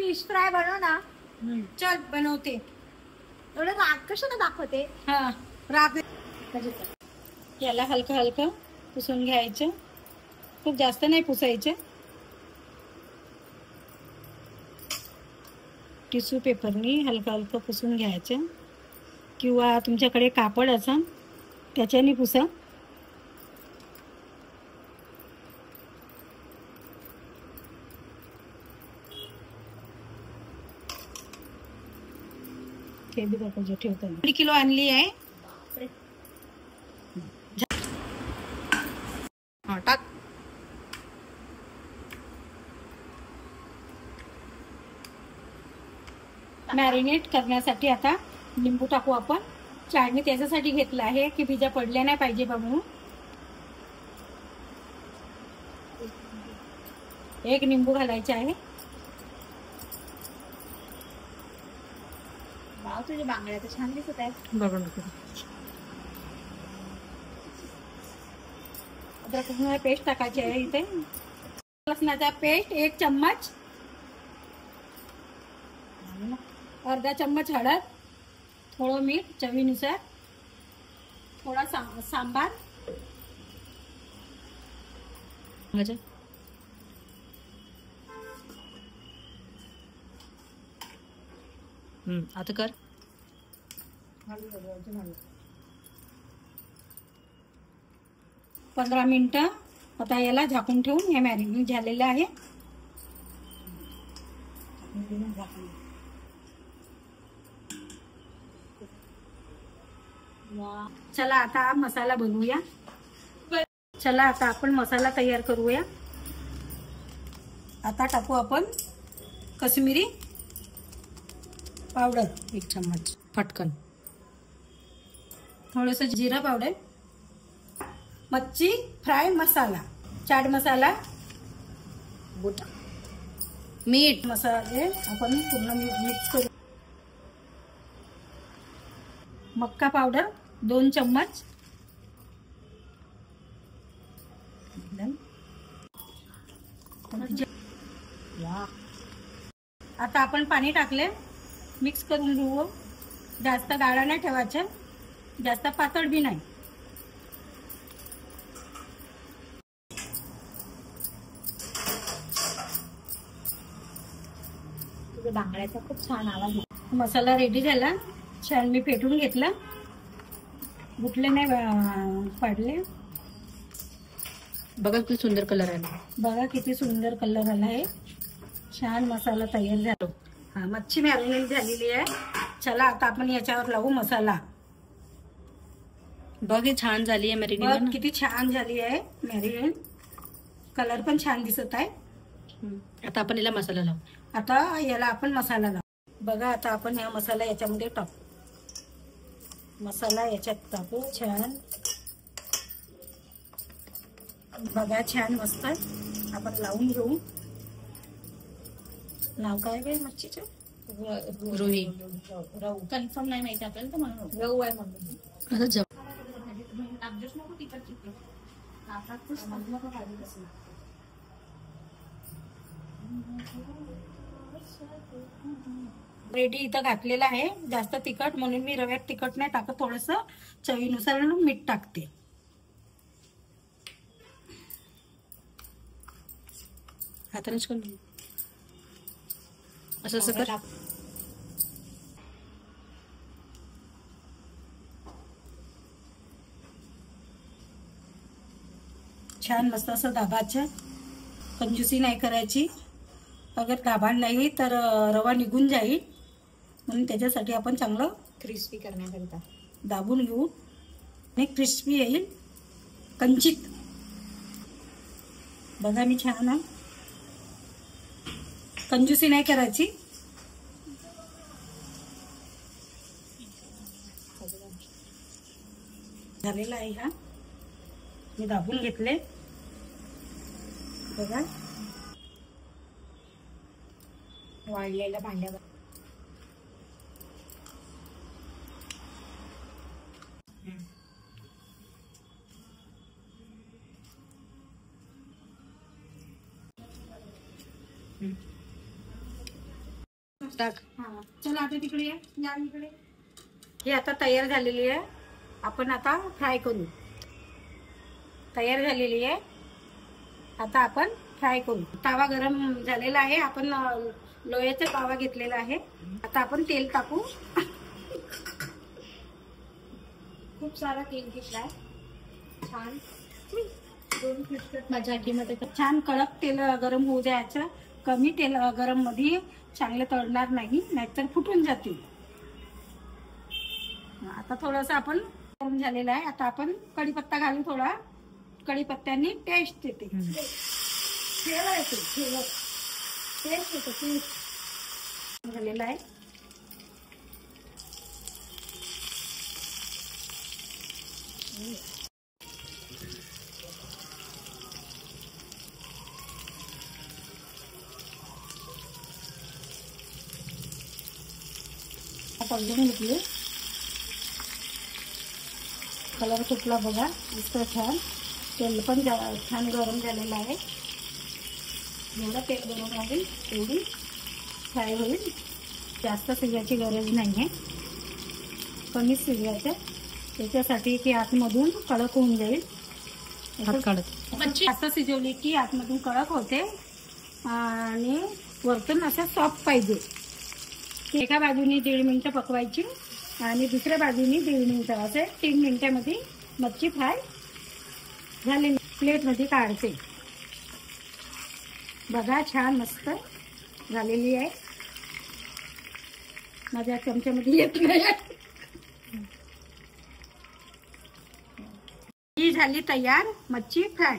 Fish fry बनव ना. चल बनवते. एवढं राग कशाला दाखवते. हा राग. याला हलकं हलकं पुसून घ्यायचं. खूप जास्त नाही पुसायचं. टिश्यू पेपरनी हलकं हलकं पुसून घ्यायचं किंवा तुमच्याकडे कापड असेल त्याच्याने पुसा. ठेवतो. 1 किलो आणली आहे. टाक. मॅरिनेट करण्यासाठी आता लिंबू टाकू आपण. चाळणी त्याच्यासाठी घेतलं आहे की बीजा पडल्या नाही पाहिजे म्हणून. 1 लिंबू घालायचे आहे. वाव, तुझ्या बांगड्या तर छान दिसत आहेत. बघा नको. अद्रक पेस्ट टाकायची आहे इथे. लसणाचा पेस्ट 1 चम्मच. अर्धा चम्मच हळद. थोडं मीठ चवीनुसार. थोडा सांबार. आता कर. 15 मिनिटं आता याला झाकून ठेवून हे मॅरिनेट झालेलं आहे. चला आता मसाला बनवूया. चला आता आपण मसाला तयार करूया. आता टाकू आपण काश्मीरी पावडर 1 चम्मच पटकन. थोडंसं जिरा पावडर. मच्छी फ्राय मसाला. चाट मसाला. मीठ. मसाले आपण पूर्ण मिक्स करू. मक्का पावडर 2 चम्मच. आता आपण पाणी टाकले. मिक्स करून घेऊ. जास्त गाळा नाही ठेवायचा. जास्त पातळ बी नाही. तुझ्या बांगड्याचा खूप छान आवाज. मसाला रेडी झाला. छान मी फेटून घेतला. गुटले नाही पडले. बघा किती सुंदर कलर आला. बघा किती सुंदर कलर आला आहे. छान मसाला तयार झाला. हा मच्छी मॅरिनेट झालेली आहे. चला आता आपण याच्यावर लावू मसाला. बघ छान झाली आहे मॅरिनेट. किती छान झाली आहे मॅरिनेट. कलर पण छान दिसत आहे. आता आपण याला मसाला लावू. आता याला आपण मसाला लावू. बघा आता आपण हा मसाला याच्यामध्ये टाकू. मसाला याच्यात टाकू. छान बघा छान मस्त आपण लावून घेऊ. नाव काय काय मच्छीचं. रोही. रऊ कन्फर्म नाही माहिती आपल्याला तर म्हणून रऊ आहे म्हणून. रेडी इथं घातलेलं आहे. जास्त तिखट म्हणून मी रव्यात तिखट नाही टाकत. थोडस चवीनुसार मीठ टाकते. हातानेच करून असं असं कर. छान मस्त असं दाबाचं. कंजूसी नाही करायची. अगर गाभाण नाही तर रवा निघून जाईल. म्हणून त्याच्यासाठी आपण चांगलं क्रिस्पी करण्याकरिता दाबून घेऊ. आणि क्रिस्पी येईल. कंचित. बघा मी छान आहे. कंजूसी नाही करायची. झालेला आहे हा. मी दाबून घेतले. बघा वाळलेल्या भांड्यावर. टाक. हा चला आता तिकडे या इकडे. ही आता तयार झालेली आहे. आपण आता फ्राय करू. तयार झालेली आहे. आता आपण फ्राय करू. तवा गरम झालेला आहे. आपण लोह्याचा तवा घेतलेला आहे. आता आपण तेल टाकू. खूप सारा तेल घेतलाय. छान माझ्या आटीमध्ये छान कडक तेल गरम होऊ द्यायचं. कमी तेल गरम मध्ये चांगले तळणार नाही, नाहीतर फुटून जातील. आता थोडंसं आपण गरम झालेलं आहे. आता आपण कढीपत्ता घालू. थोडा कढीपत्त्याने टेस्ट येते. टेस्ट येते. झालेला आहे. परतून घेतली. कलर सुटला बघा. मस्त छान. तेल पण छान गरम झालेलं आहे. एवढं तेल गरम होईल तेवढी फ्राय होईल. जास्त शिजायची गरज नाही आहे. कमीच शिजवायचं त्याच्यासाठी की आतमधून कडक होऊन जाईल. जास्त शिजवली की आतमधून कडक होते आणि वरतून असं सॉफ्ट पाहिजे. एका बाजूनी 1.5 मिनिटं पकवायची आणि दुसऱ्या बाजूनी 1.5 मिनिटं. असे 3 मिनिटांमध्ये मच्छी फ्राय झाली. प्लेटमध्ये काढते. बघा छान मस्त झालेली आहे. माझ्या चमच्यामध्ये येत नाही. ही झाली तयार मच्छी फ्राय.